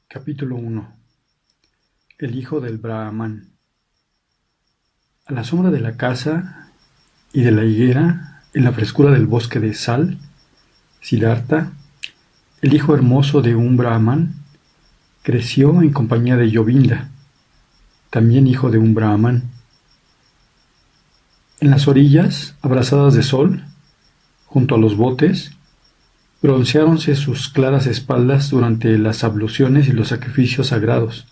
Capítulo 1. El hijo del Brahmán. A la sombra de la casa y de la higuera, en la frescura del bosque de sal, Siddhartha, el hijo hermoso de un Brahmán, creció en compañía de Yovinda, también hijo de un Brahmán. En las orillas, abrasadas de sol, junto a los botes, bronceáronse sus claras espaldas durante las abluciones y los sacrificios sagrados.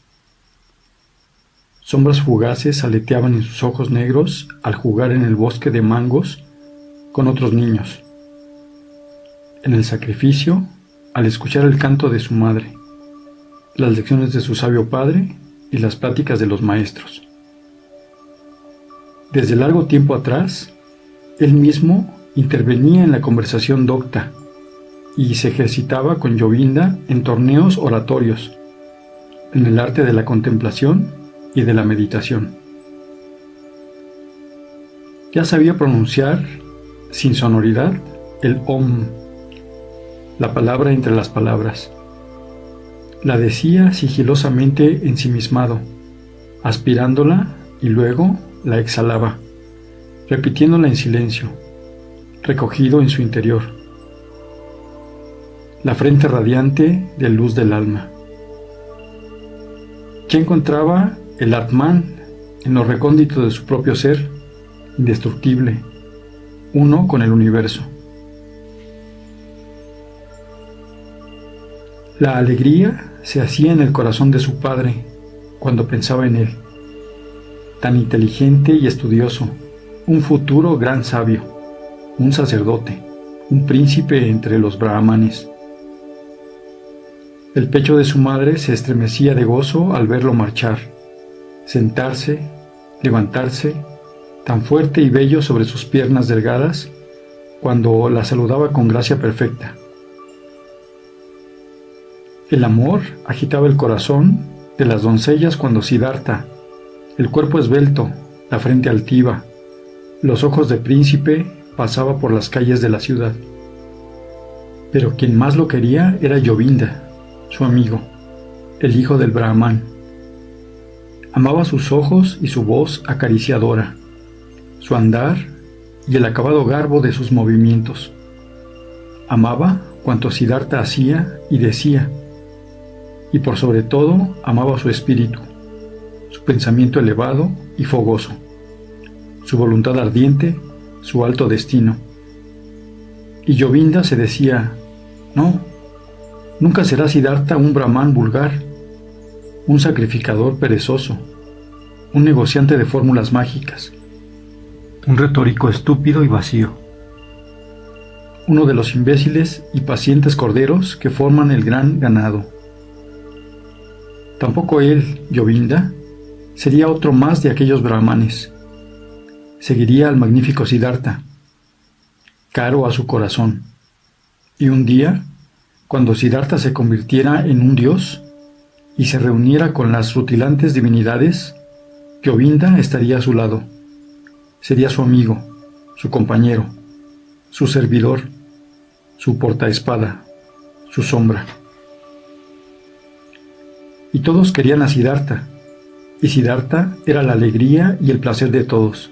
Sombras fugaces aleteaban en sus ojos negros al jugar en el bosque de mangos con otros niños. En el sacrificio, al escuchar el canto de su madre, las lecciones de su sabio padre y las pláticas de los maestros. Desde largo tiempo atrás, él mismo intervenía en la conversación docta y se ejercitaba con Yovinda en torneos oratorios, en el arte de la contemplación y de la meditación. Ya sabía pronunciar, sin sonoridad, el Om, la palabra entre las palabras. La decía sigilosamente ensimismado, aspirándola y luego la exhalaba, repitiéndola en silencio, recogido en su interior. La frente radiante de luz del alma. Ya encontraba el Atman en lo recóndito de su propio ser, indestructible, uno con el universo. La alegría se hacía en el corazón de su padre cuando pensaba en él, tan inteligente y estudioso, un futuro gran sabio, un sacerdote, un príncipe entre los brahmanes. El pecho de su madre se estremecía de gozo al verlo marchar, sentarse, levantarse, tan fuerte y bello sobre sus piernas delgadas, cuando la saludaba con gracia perfecta. El amor agitaba el corazón de las doncellas cuando Siddhartha, el cuerpo esbelto, la frente altiva, los ojos de príncipe, pasaba por las calles de la ciudad. Pero quien más lo quería era Yovinda, su amigo, el hijo del Brahmán. Amaba sus ojos y su voz acariciadora, su andar y el acabado garbo de sus movimientos. Amaba cuanto Siddhartha hacía y decía, y por sobre todo amaba su espíritu, su pensamiento elevado y fogoso, su voluntad ardiente, su alto destino. Y Yovinda se decía, no, nunca será Siddhartha un Brahmán vulgar, un sacrificador perezoso, un negociante de fórmulas mágicas, un retórico estúpido y vacío, uno de los imbéciles y pacientes corderos que forman el gran ganado. Tampoco él, Yovinda, sería otro más de aquellos brahmanes. Seguiría al magnífico Siddhartha, caro a su corazón, y un día, cuando Siddhartha se convirtiera en un dios y se reuniera con las rutilantes divinidades, Yovinda estaría a su lado. Sería su amigo, su compañero, su servidor, su portaespada, su sombra. Y todos querían a Siddhartha, y Siddhartha era la alegría y el placer de todos.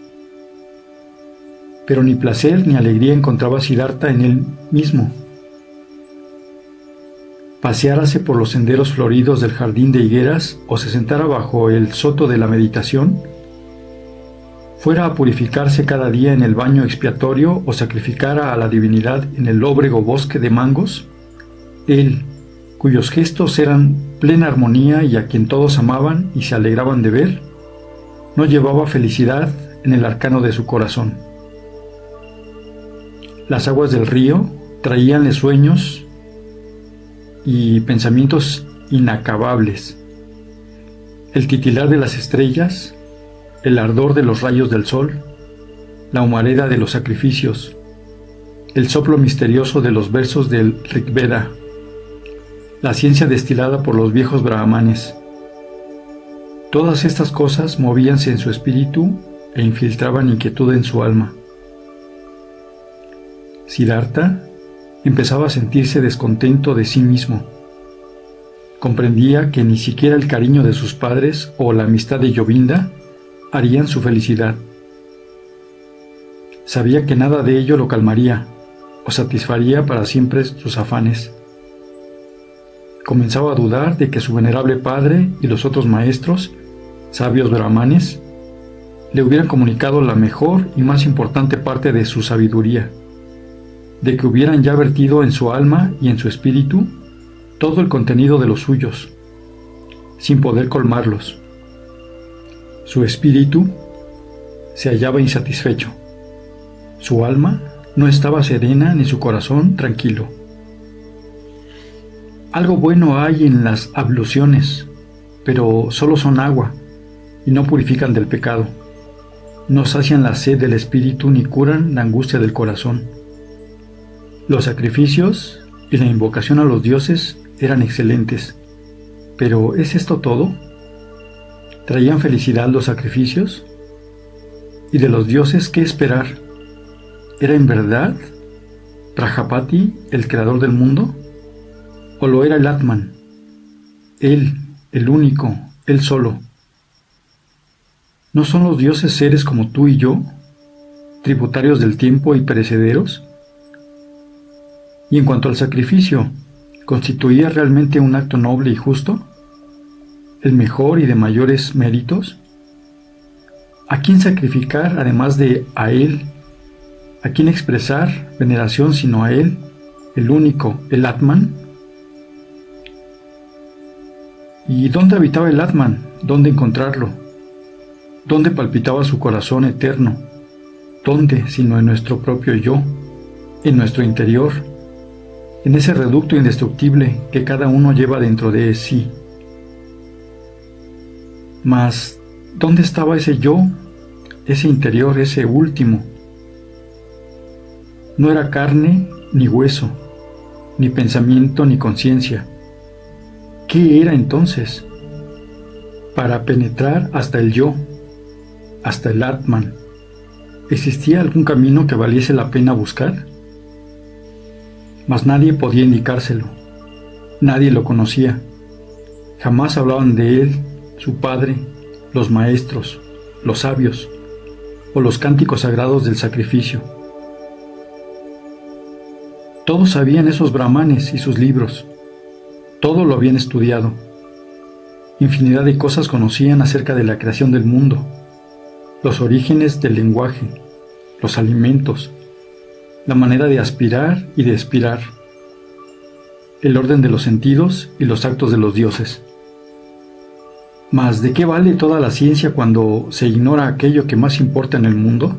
Pero ni placer ni alegría encontraba Siddhartha en él mismo. Paseárase por los senderos floridos del jardín de higueras o se sentara bajo el soto de la meditación, fuera a purificarse cada día en el baño expiatorio o sacrificara a la divinidad en el lóbrego bosque de mangos, él, cuyos gestos eran plena armonía y a quien todos amaban y se alegraban de ver, no llevaba felicidad en el arcano de su corazón. Las aguas del río traíanle sueños y pensamientos inacabables. El titilar de las estrellas, el ardor de los rayos del sol, la humareda de los sacrificios, el soplo misterioso de los versos del Rigveda, la ciencia destilada por los viejos brahmanes. Todas estas cosas movíanse en su espíritu e infiltraban inquietud en su alma. Siddhartha empezaba a sentirse descontento de sí mismo. Comprendía que ni siquiera el cariño de sus padres o la amistad de Yovinda harían su felicidad. Sabía que nada de ello lo calmaría o satisfaría para siempre sus afanes. Comenzaba a dudar de que su venerable padre y los otros maestros, sabios brahmanes, le hubieran comunicado la mejor y más importante parte de su sabiduría, de que hubieran ya vertido en su alma y en su espíritu todo el contenido de los suyos, sin poder colmarlos. Su espíritu se hallaba insatisfecho. Su alma no estaba serena ni su corazón tranquilo. Algo bueno hay en las abluciones, pero solo son agua y no purifican del pecado. No sacian la sed del espíritu ni curan la angustia del corazón. Los sacrificios y la invocación a los dioses eran excelentes, pero ¿es esto todo? ¿Traían felicidad los sacrificios? ¿Y de los dioses qué esperar? ¿Era en verdad Prajapati el creador del mundo? ¿O lo era el Atman? Él, el único, él solo. ¿No son los dioses seres como tú y yo, tributarios del tiempo y perecederos? Y en cuanto al sacrificio, ¿constituía realmente un acto noble y justo? ¿El mejor y de mayores méritos? ¿A quién sacrificar además de a él? ¿A quién expresar veneración sino a él, el único, el Atman? ¿Y dónde habitaba el Atman? ¿Dónde encontrarlo? ¿Dónde palpitaba su corazón eterno? ¿Dónde, sino en nuestro propio yo, en nuestro interior, en ese reducto indestructible que cada uno lleva dentro de sí? Mas, ¿dónde estaba ese yo, ese interior, ese último? No era carne ni hueso, ni pensamiento ni conciencia. ¿Qué era entonces? Para penetrar hasta el yo, hasta el Atman, ¿existía algún camino que valiese la pena buscar? Mas nadie podía indicárselo, nadie lo conocía. Jamás hablaban de él, su padre, los maestros, los sabios, o los cánticos sagrados del sacrificio. Todos sabían esos brahmanes y sus libros, todo lo habían estudiado. Infinidad de cosas conocían acerca de la creación del mundo, los orígenes del lenguaje, los alimentos, la manera de aspirar y de expirar, el orden de los sentidos y los actos de los dioses. Mas, ¿de qué vale toda la ciencia cuando se ignora aquello que más importa en el mundo?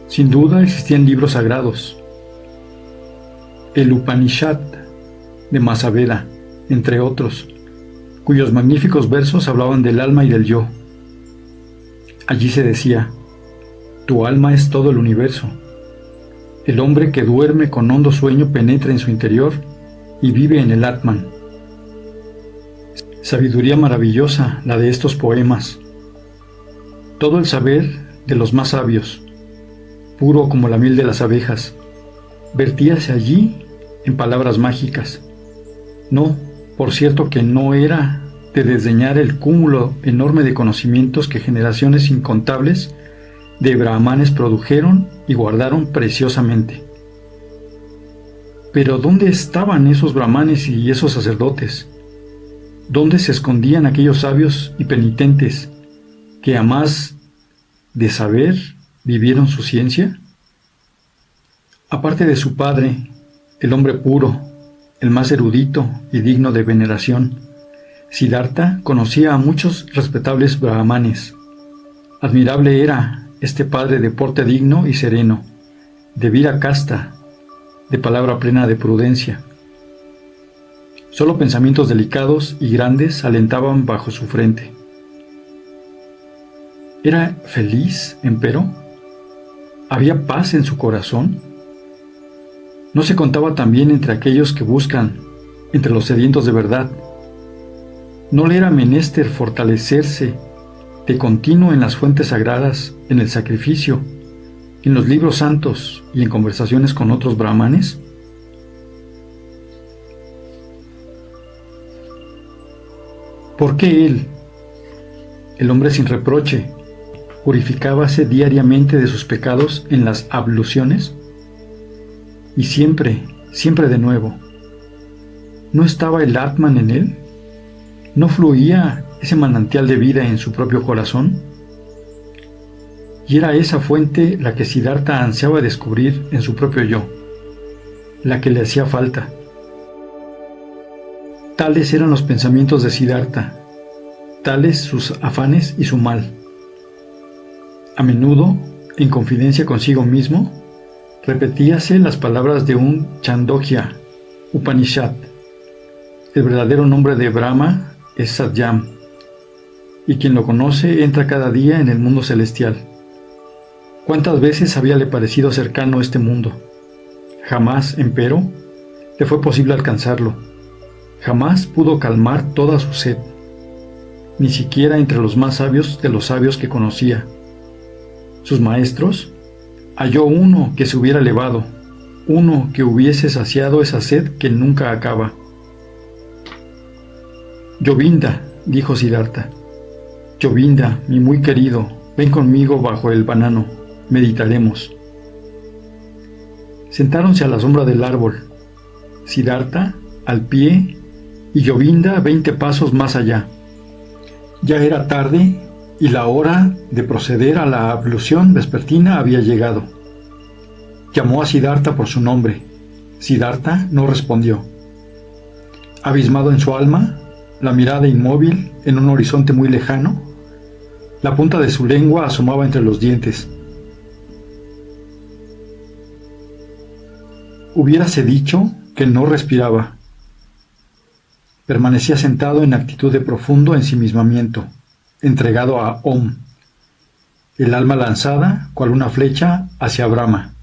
Sin duda existían libros sagrados. El Upanishad de Masaveda, entre otros, cuyos magníficos versos hablaban del alma y del yo. Allí se decía: tu alma es todo el universo. El hombre que duerme con hondo sueño penetra en su interior y vive en el Atman. Sabiduría maravillosa la de estos poemas. Todo el saber de los más sabios, puro como la miel de las abejas, vertíase allí en palabras mágicas. No, por cierto que no era de desdeñar el cúmulo enorme de conocimientos que generaciones incontables de brahmanes produjeron y guardaron preciosamente. Pero ¿dónde estaban esos brahmanes y esos sacerdotes? ¿Dónde se escondían aquellos sabios y penitentes que a más de saber vivieron su ciencia? Aparte de su padre, el hombre puro, el más erudito y digno de veneración, Siddhartha conocía a muchos respetables brahmanes. Admirable era este padre de porte digno y sereno, de vida casta, de palabra plena de prudencia. Solo pensamientos delicados y grandes alentaban bajo su frente. ¿Era feliz, empero? ¿Había paz en su corazón? ¿No se contaba también entre aquellos que buscan, entre los sedientos de verdad? ¿No le era menester fortalecerse de continuo en las fuentes sagradas, en el sacrificio, en los libros santos y en conversaciones con otros brahmanes? ¿Por qué él, el hombre sin reproche, purificábase diariamente de sus pecados en las abluciones? Y siempre, siempre de nuevo. ¿No estaba el Atman en él? ¿No fluía ese manantial de vida en su propio corazón? Y era esa fuente la que Siddhartha ansiaba descubrir en su propio yo, la que le hacía falta. Tales eran los pensamientos de Siddhartha, tales sus afanes y su mal. A menudo, en confidencia consigo mismo, repetíase las palabras de un Chandogya Upanishad. El verdadero nombre de Brahma es Satyam, y quien lo conoce entra cada día en el mundo celestial. ¿Cuántas veces habíale parecido cercano este mundo? Jamás, empero, le fue posible alcanzarlo. Jamás pudo calmar toda su sed, ni siquiera entre los más sabios de los sabios que conocía. Sus maestros, halló uno que se hubiera elevado, uno que hubiese saciado esa sed que nunca acaba. Yovinda, dijo Siddhartha, Yovinda, mi muy querido, ven conmigo bajo el banano, meditaremos. Sentáronse a la sombra del árbol, Siddhartha al pie y Yovinda 20 pasos más allá. Ya era tarde y la hora de proceder a la ablución vespertina había llegado. Llamó a Siddhartha por su nombre. Siddhartha no respondió. Abismado en su alma, la mirada inmóvil en un horizonte muy lejano, la punta de su lengua asomaba entre los dientes. Hubiérase dicho que no respiraba. Permanecía sentado en actitud de profundo ensimismamiento, entregado a Om, el alma lanzada, cual una flecha, hacia Brahma.